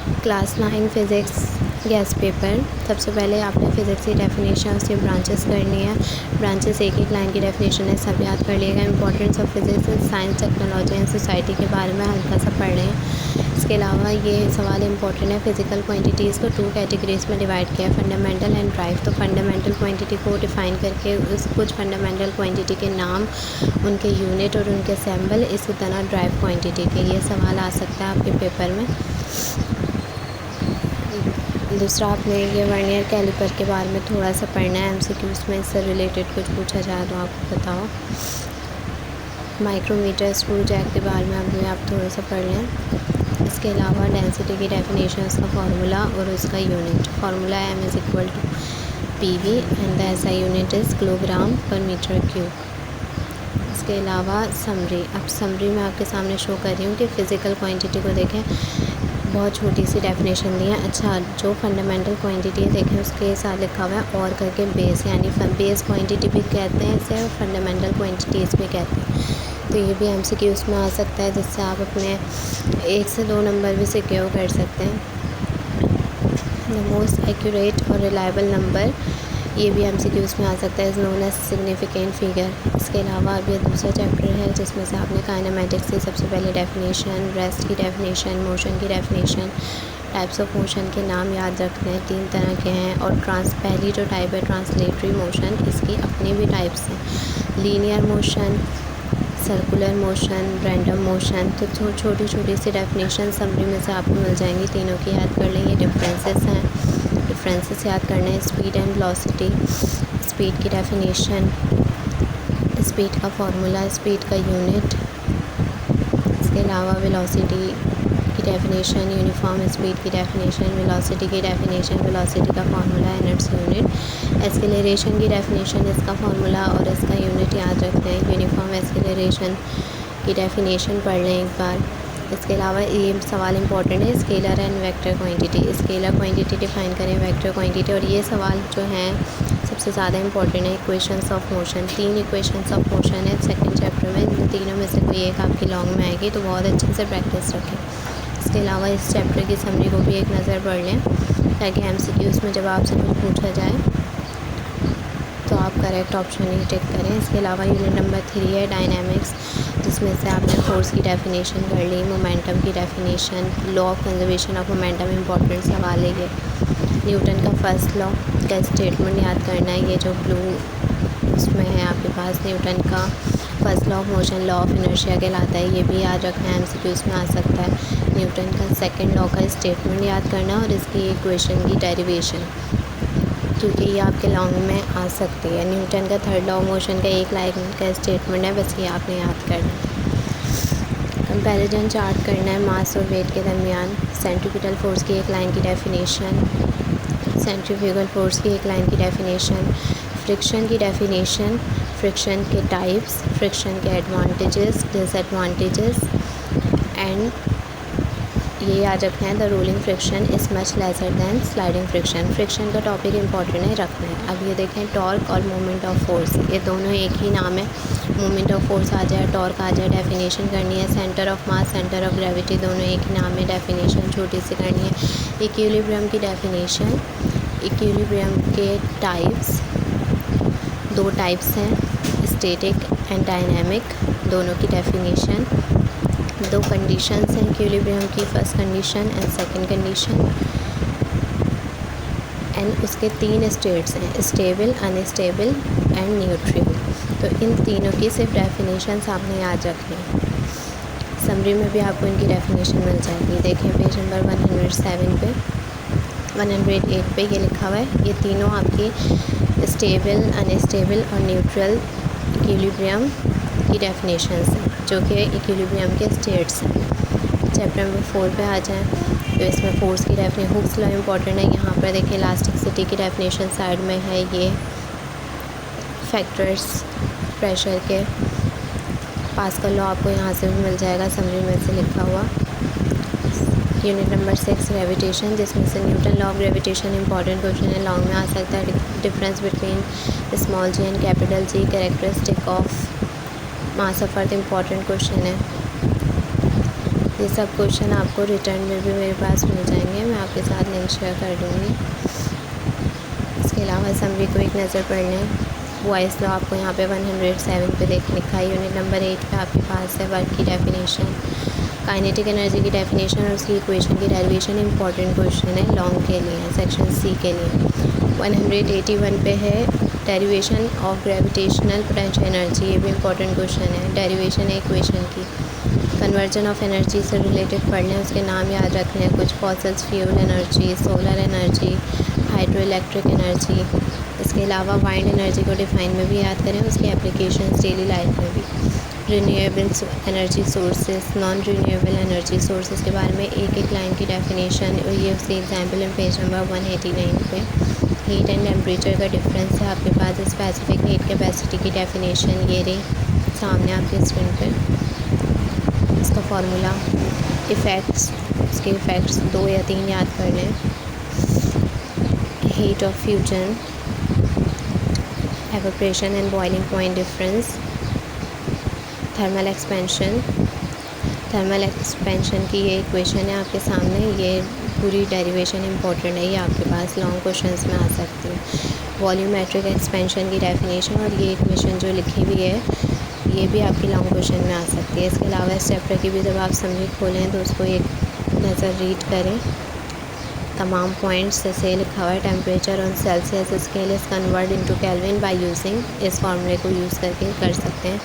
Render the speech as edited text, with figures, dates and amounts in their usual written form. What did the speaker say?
Class 9 physics gas paper. सबसे पहले आपने फ़िज़िक्स की डेफिनेशन उसकी ब्रांचेस करनी है। ब्रांचेस एक एक लाइन की डेफिनेशन है, सब याद कर लिएगा। Importance of physics in science, technology and society के बारे में हल्का सा पढ़ रहे हैं। इसके अलावा ये सवाल इंपॉर्टेंट है। फिज़िकल क्वांटिटीज़ को 2 कैटेगरीज़ में डिवाइड किया है, फंडामेंटल एंड ड्राइव। तो फंडामेंटल क्वांटिटी को डिफ़ाइन करके उस कुछ फंडामेंटल क्वांटिटी के नाम, उनके यूनिट और उनके सैम्बल, इसी तरह ड्राइव क्वांटिटी के ये सवाल आ सकता है आपके पेपर में। दूसरा, आपने ये वर्नियर कैलिपर के बारे में थोड़ा सा पढ़ना है। एमसीक्यूज़ में इससे रिलेटेड कुछ पूछा जाए तो आपको बताओ। माइक्रोमीटर, स्क्रू जैक के बारे में अभी आप थोड़ा सा पढ़ लें। इसके अलावा डेंसिटी की डेफिनेशन, उसका फार्मूला और उसका unit. Formula m=PV and the SI unit is kilogram पर मीटर क्यूब। इसके अलावा समरी। अब समरी में आपके सामने शो कर रही हूँ कि फ़िज़िकल क्वांटिटी को देखें, बहुत छोटी सी डेफिनेशन दी है। अच्छा, जो फंडामेंटल क्वांटिटी है देखें, उसके साथ लिखा हुआ है और करके बेस, यानी बेस क्वांटिटी भी कहते हैं इसे और फंडामेंटल क्वांटिटीज़ भी कहते हैं। तो ये भी एमसीक्यूज़ में आ सकता है, जिससे आप अपने 1 से 2 नंबर भी सिक्योर कर सकते हैं। द मोस्ट एक्यूरेट और रिलायबल नंबर, ये भी एमसीक्यूज़ में आ सकता है, is known as significant figure. इसके अलावा अब ये दूसरा चैप्टर है जिसमें से आपने काइनेमेटिक्स की सबसे पहले डेफिनेशन, रेस्ट की डेफिनेशन, मोशन की डेफिनेशन, टाइप्स ऑफ मोशन के नाम याद रखने हैं, 3 तरह के हैं। और पहली जो टाइप है ट्रांसलेटरी मोशन, इसकी अपनी भी टाइप्स हैं, linear motion, circular motion, random motion. तो छोटी छोटी सी डेफिनेशन समरी में से आपको मिल जाएंगी, तीनों की याद कर लेंगे। डिफरेंसेस याद करने हैं। स्पीड एंड वेलोसिटी, स्पीड की डेफिनेशन, स्पीड का फार्मूला, स्पीड का यूनिट। इसके अलावा वेलोसिटी की डेफिनेशन, यूनिफॉर्म स्पीड की डेफिनेशन, वेलोसिटी की डेफिनेशन, वेलोसिटी का formula and its unit. Acceleration की डेफिनेशन, इसका फार्मूला और इसका यूनिट याद रखते हैं। यूनिफॉर्म एक्सेलरेशन की डेफिनेशन पढ़ लें एक बार। इसके अलावा ये सवाल इंपॉर्टेंट है, scalar and vector quantity. Scalar quantity define करें, वेक्टर क्वांटिटी। और ये सवाल जो हैं सबसे ज़्यादा इंपॉर्टेंट है, equations of motion. 3 equations of motion है सेकंड चैप्टर में, इन तीनों में से कोई एक आपकी लॉन्ग में आएगी, तो बहुत अच्छे से प्रैक्टिस रखें। इसके अलावा इस चैप्टर की समरी को भी एक नज़र पढ़ लें, ताकि एमसीक्यूज़ में जब आपसे कुछ पूछा जाए तो आप करेक्ट ऑप्शन ही टिक करें। इसके अलावा यूनिट नंबर 3 है डायनामिक्स, जिसमें से आपने फोर्स की डेफिनेशन कर ली, मोमेंटम की definition, law of conservation of momentum, important सवाल है ये। न्यूटन का फर्स्ट लॉ का स्टेटमेंट याद करना है, ये जो ब्लू उसमें है आपके पास, न्यूटन का first law of motion, law of inertia कहलाता है, ये भी याद रखना है, एमसीक्यूज़ में आ सकता है। न्यूटन का सेकंड लॉ का स्टेटमेंट याद करना और इसकी इक्वेशन की डेरिवेशन, क्योंकि ये आपके लॉन्ग में आ सकती है। न्यूटन का थर्ड लॉ ऑफ मोशन का एक लाइन का स्टेटमेंट है, बस ये आपने याद करना है। कंपैरिजन चार्ट करना है मास और वेट के दरमियान। सेंट्रीपिटल फोर्स की एक लाइन की डेफिनेशन, सेंट्रीफ्यूगल फोर्स की एक लाइन की डेफिनेशन, फ्रिक्शन की डेफिनेशन, फ्रिक्शन के टाइप्स, फ्रिक्शन के एडवांटेजेस, डिसएडवांटेजेस एंड ये याद रखना है, the rolling friction is much lesser than sliding friction. Friction का टॉपिक इंपॉर्टेंट है, रखना है। अब ये देखें, टॉर्क और मोमेंट ऑफ फोर्स, ये दोनों एक ही नाम है। मोमेंट ऑफ फोर्स आ जाए, टॉर्क आ जाए, डेफिनेशन करनी है। Centre of mass, centre of gravity, दोनों एक ही नाम है, डेफिनेशन छोटी सी करनी है। इक्विलिब्रियम की डेफिनेशन, इक्विलिब्रियम के टाइप्स, 2 टाइप्स हैं, स्टैटिक एंड डायनेमिक, दोनों की डेफिनेशन। 2 कंडीशंस हैं इक्विलिब्रियम की, first condition and second condition, and उसके 3 स्टेट्स हैं, स्टेबल, अनस्टेबल एंड न्यूट्रल। तो इन तीनों की सिर्फ डेफिनेशंस आपने याद रखनी है। समरी में भी आपको इनकी डेफिनेशन मिल जाएगी। देखें पेज नंबर 107 पे, 108 पे ये लिखा हुआ है, ये तीनों आपकी स्टेबल, अनस्टेबल और न्यूट्रल इक्विलिब्रियम की डेफिनेशंस हैं, जो कि इक्विलिब्रियम के स्टेट्स हैं। चैप्टर नंबर 4 पे आ जाएं, तो इसमें फोर्स की डेफिनेशन, हुक्स लॉ इंपॉर्टेंट है। यहाँ पर देखिए इलास्टिसिटी की डेफिनेशन साइड में है, ये फैक्टर्स प्रेशर के, पास्कल लॉ आपको यहाँ से भी मिल जाएगा, समरी में से लिखा हुआ। यूनिट नंबर 6 ग्रेविटेशन, जिसमें से Newton law of gravitation important question है, लॉन्ग में आ सकता है। Difference between small G and capital G, characteristic of mass of earth, important question है। ये सब क्वेश्चन आपको रिटर्न में भी मेरे पास मिल जाएंगे, मैं आपके साथ लिंक शेयर कर दूँगी। इसके अलावा समरी को एक नज़र पढ़ लें। वॉइस लॉ आपको यहाँ पे 107 पे लिखा है। यूनिट नंबर 8 पे आपके पास है वर्क की डेफिनेशन, काइनेटिक एनर्जी की डेफिनेशन और उसकी इक्वेशन की डेरिवेशन। इंपॉर्टेंट क्वेश्चन है लॉन्ग के लिए, सेक्शन सी के लिए। 181 पे है derivation of gravitational potential energy, ये भी इंपॉर्टेंट क्वेश्चन है। डेरिवेशन है इक्वेशन की। कन्वर्जन ऑफ एनर्जी से रिलेटेड पढ़ लें, उसके नाम याद रखने हैं कुछ। Fossils fuel energy, solar energy, hydro electric energy. इसके अलावा वाइंड एनर्जी को डिफाइन में भी याद करें, उसकी एप्लीकेशंस डेली लाइफ में भी। Renewable energy sources, non renewable energy sources के बारे में एक लाइन की डेफिनेशन, और ये उसकी एग्जांपल है पेज नंबर 189 पे। हीट एंड टेम्परेचर का डिफरेंस है आपके पास। स्पेसिफिक हीट कैपेसिटी की डेफिनेशन ये रही सामने आपके स्क्रीन पे। इसका फार्मूला, इफ़ेक्ट्स, उसके इफ़ेक्ट्स 2 या 3 याद कर लें। Heat of fusion, evaporation and boiling point difference, thermal expansion. Thermal expansion की ये इक्वेशन है आपके सामने, ये पूरी डेरिवेशन इंपॉर्टेंट है, ये आपके पास लॉन्ग क्वेश्चंस में आ सकती है। वॉल्यूमेट्रिक एक्सपेंशन की डेफिनेशन और ये इक्वेशन जो लिखी हुई है ये भी आपकी लॉन्ग क्वेश्चन में आ सकती है। इसके अलावा इस चैप्टर की भी जब आप समरी खोलें तो उसको एक नज़र रीड करें। तमाम पॉइंट्स जैसे लिखा हुआ है temperature on Celsius scale is convert into kelvin by using, इस फार्मूले को यूज़ करके कर सकते हैं।